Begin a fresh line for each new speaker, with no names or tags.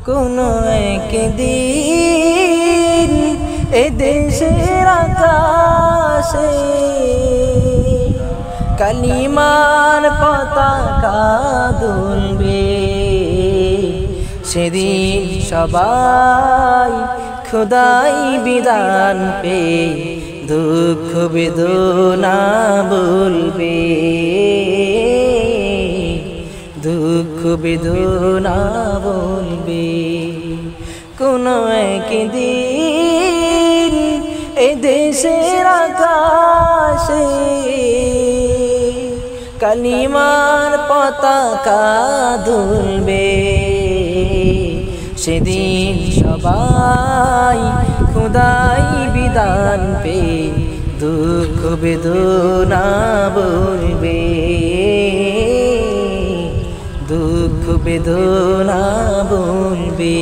কোনো একদিন এ দেশের আকাশে কালিমার পতাকা দুলবে। সেদিন সবাই খোদাই বিধান পে দুঃখ বেদনা বলবে, দুঃখ বেদনা বলবে। কোনো একদিন এ দেশের আকাশে কালিমার পতাকা দুলবে। সেদিন সবাই খোদাই বিধান পে দুঃখ বেদনা বলবে, দুঃখ বেদনা বলবে।